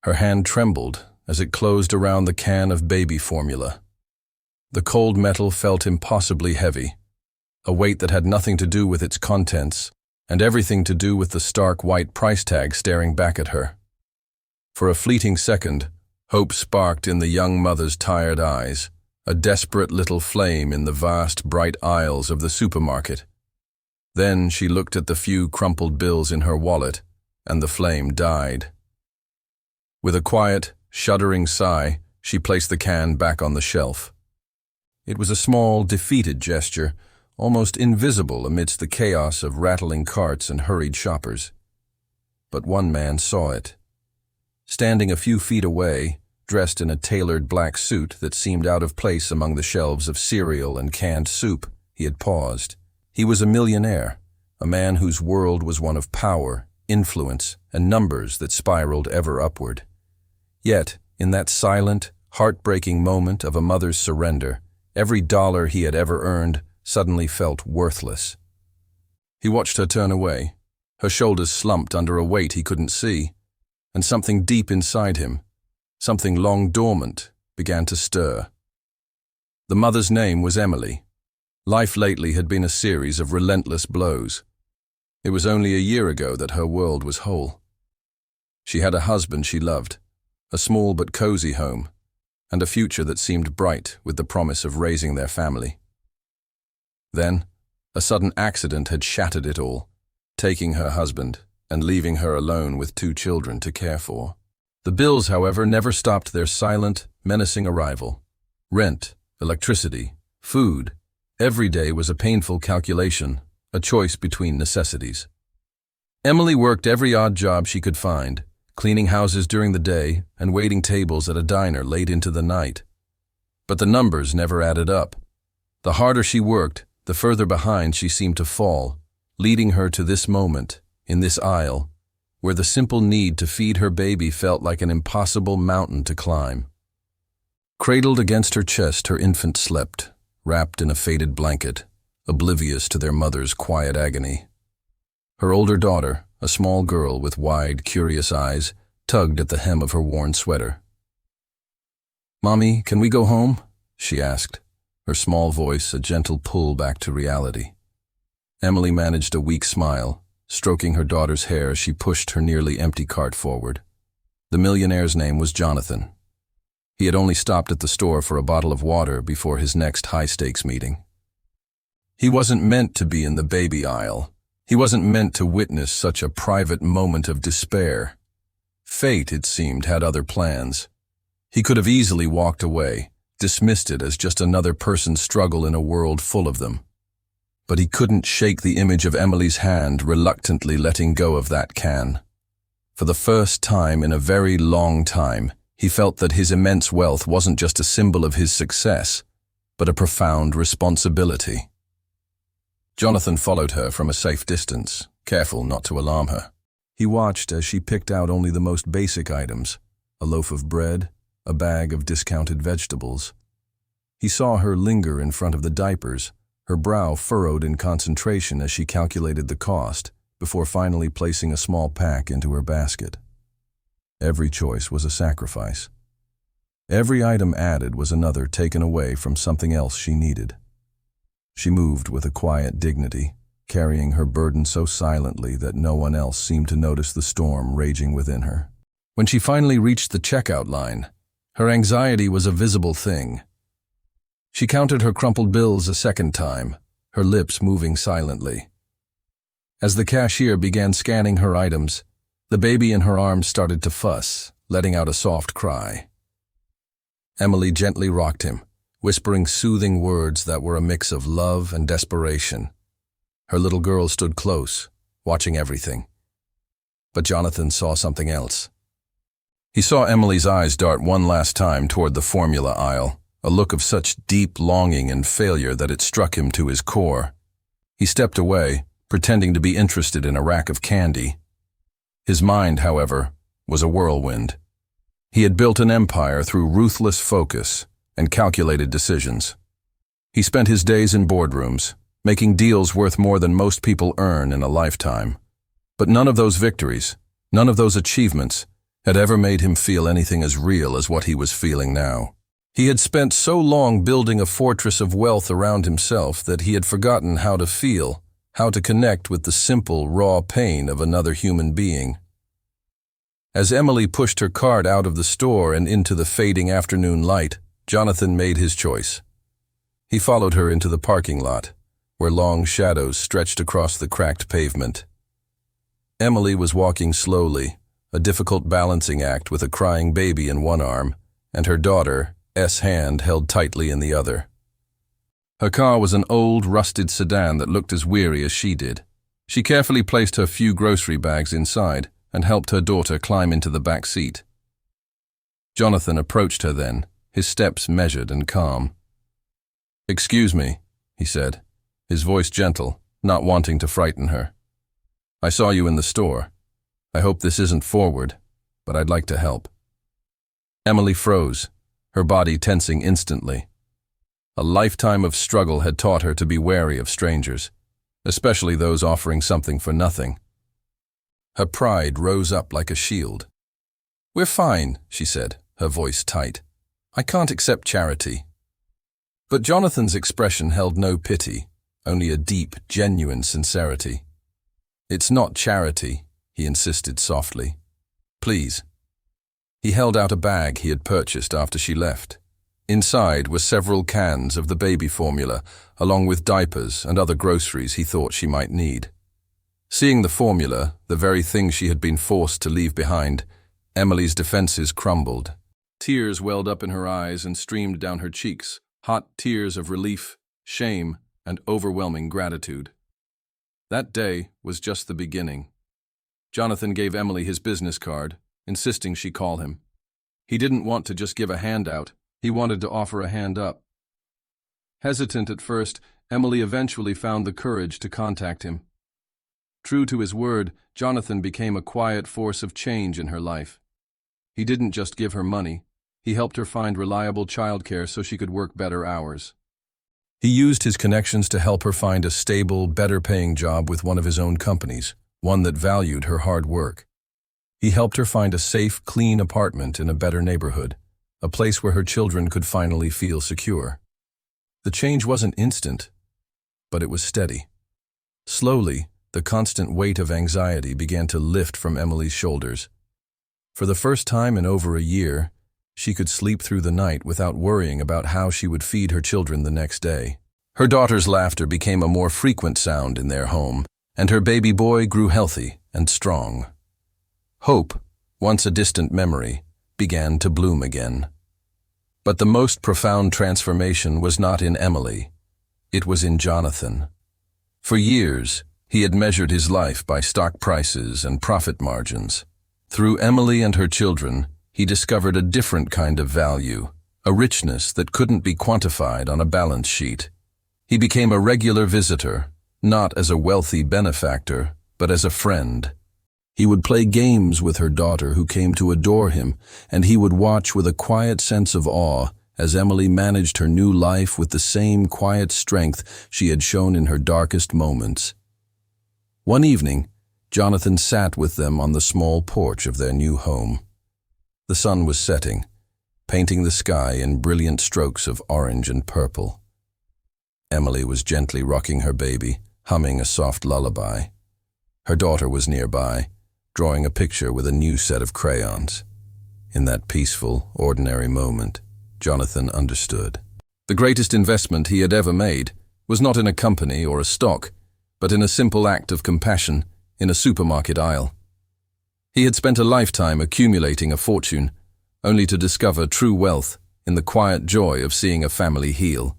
Her hand trembled as it closed around the can of baby formula. The cold metal felt impossibly heavy, a weight that had nothing to do with its contents and everything to do with the stark white price tag staring back at her. For a fleeting second, hope sparked in the young mother's tired eyes, a desperate little flame in the vast, bright aisles of the supermarket. Then she looked at the few crumpled bills in her wallet, and the flame died. With a quiet, shuddering sigh, she placed the can back on the shelf. It was a small, defeated gesture, almost invisible amidst the chaos of rattling carts and hurried shoppers. But one man saw it. Standing a few feet away, dressed in a tailored black suit that seemed out of place among the shelves of cereal and canned soup, he had paused. He was a millionaire, a man whose world was one of power, influence, and numbers that spiraled ever upward. Yet, in that silent, heartbreaking moment of a mother's surrender, every dollar he had ever earned suddenly felt worthless. He watched her turn away. Her shoulders slumped under a weight he couldn't see, and something deep inside him, something long dormant, began to stir. The mother's name was Emily. Life lately had been a series of relentless blows. It was only a year ago that her world was whole. She had a husband she loved, a small but cozy home, and a future that seemed bright with the promise of raising their family. Then, a sudden accident had shattered it all, taking her husband and leaving her alone with 2 children to care for. The bills, however, never stopped their silent, menacing arrival. Rent, electricity, food. Every day was a painful calculation, a choice between necessities. Emily worked every odd job she could find, cleaning houses during the day and waiting tables at a diner late into the night. But the numbers never added up. The harder she worked, the further behind she seemed to fall, leading her to this moment, in this aisle, where the simple need to feed her baby felt like an impossible mountain to climb. Cradled against her chest, her infant slept, wrapped in a faded blanket, oblivious to their mother's quiet agony. Her older daughter, a small girl with wide, curious eyes, tugged at the hem of her worn sweater. "Mommy, can we go home?" she asked, her small voice a gentle pull back to reality. Emily managed a weak smile, stroking her daughter's hair as she pushed her nearly empty cart forward. The millionaire's name was Jonathan. He had only stopped at the store for a bottle of water before his next high-stakes meeting. He wasn't meant to be in the baby aisle. He wasn't meant to witness such a private moment of despair. Fate, it seemed, had other plans. He could have easily walked away, dismissed it as just another person's struggle in a world full of them. But he couldn't shake the image of Emily's hand reluctantly letting go of that can. For the first time in a very long time, he felt that his immense wealth wasn't just a symbol of his success, but a profound responsibility. Jonathan followed her from a safe distance, careful not to alarm her. He watched as she picked out only the most basic items, a loaf of bread, a bag of discounted vegetables. He saw her linger in front of the diapers, her brow furrowed in concentration as she calculated the cost, before finally placing a small pack into her basket. Every choice was a sacrifice. Every item added was another taken away from something else she needed. She moved with a quiet dignity, carrying her burden so silently that no one else seemed to notice the storm raging within her. When she finally reached the checkout line, her anxiety was a visible thing. She counted her crumpled bills a second time, her lips moving silently. As the cashier began scanning her items, the baby in her arms started to fuss, letting out a soft cry. Emily gently rocked him, whispering soothing words that were a mix of love and desperation. Her little girl stood close, watching everything. But Jonathan saw something else. He saw Emily's eyes dart one last time toward the formula aisle, a look of such deep longing and failure that it struck him to his core. He stepped away, pretending to be interested in a rack of candy. His mind, however, was a whirlwind. He had built an empire through ruthless focus and calculated decisions. He spent his days in boardrooms, making deals worth more than most people earn in a lifetime. But none of those victories, none of those achievements, had ever made him feel anything as real as what he was feeling now. He had spent so long building a fortress of wealth around himself that he had forgotten how to feel, how to connect with the simple, raw pain of another human being. As Emily pushed her cart out of the store and into the fading afternoon light, Jonathan made his choice. He followed her into the parking lot, where long shadows stretched across the cracked pavement. Emily was walking slowly, a difficult balancing act with a crying baby in one arm, and her daughter's hand held tightly in the other. Her car was an old, rusted sedan that looked as weary as she did. She carefully placed her few grocery bags inside and helped her daughter climb into the back seat. Jonathan approached her then, his steps measured and calm. "Excuse me," he said, his voice gentle, not wanting to frighten her. "I saw you in the store. I hope this isn't forward, but I'd like to help." Emily froze, her body tensing instantly. A lifetime of struggle had taught her to be wary of strangers, especially those offering something for nothing. Her pride rose up like a shield. "We're fine," she said, her voice tight. "I can't accept charity." But Jonathan's expression held no pity, only a deep, genuine sincerity. "It's not charity," he insisted softly. "Please." He held out a bag he had purchased after she left. Inside were several cans of the baby formula, along with diapers and other groceries he thought she might need. Seeing the formula, the very thing she had been forced to leave behind, Emily's defenses crumbled. Tears welled up in her eyes and streamed down her cheeks, hot tears of relief, shame, and overwhelming gratitude. That day was just the beginning. Jonathan gave Emily his business card, insisting she call him. He didn't want to just give a handout, he wanted to offer a hand up. Hesitant at first, Emily eventually found the courage to contact him. True to his word, Jonathan became a quiet force of change in her life. He didn't just give her money, he helped her find reliable childcare so she could work better hours. He used his connections to help her find a stable, better-paying job with one of his own companies, one that valued her hard work. He helped her find a safe, clean apartment in a better neighborhood, a place where her children could finally feel secure. The change wasn't instant, but it was steady. Slowly, the constant weight of anxiety began to lift from Emily's shoulders. For the first time in over a year, she could sleep through the night without worrying about how she would feed her children the next day. Her daughter's laughter became a more frequent sound in their home, and her baby boy grew healthy and strong. Hope, once a distant memory, began to bloom again. But the most profound transformation was not in Emily. It was in Jonathan. For years, he had measured his life by stock prices and profit margins. Through Emily and her children, he discovered a different kind of value, a richness that couldn't be quantified on a balance sheet. He became a regular visitor, not as a wealthy benefactor, but as a friend. He would play games with her daughter who came to adore him, and he would watch with a quiet sense of awe as Emily managed her new life with the same quiet strength she had shown in her darkest moments. One evening, Jonathan sat with them on the small porch of their new home. The sun was setting, painting the sky in brilliant strokes of orange and purple. Emily was gently rocking her baby, humming a soft lullaby. Her daughter was nearby, drawing a picture with a new set of crayons. In that peaceful, ordinary moment, Jonathan understood. The greatest investment he had ever made was not in a company or a stock, but in a simple act of compassion in a supermarket aisle. He had spent a lifetime accumulating a fortune, only to discover true wealth in the quiet joy of seeing a family heal.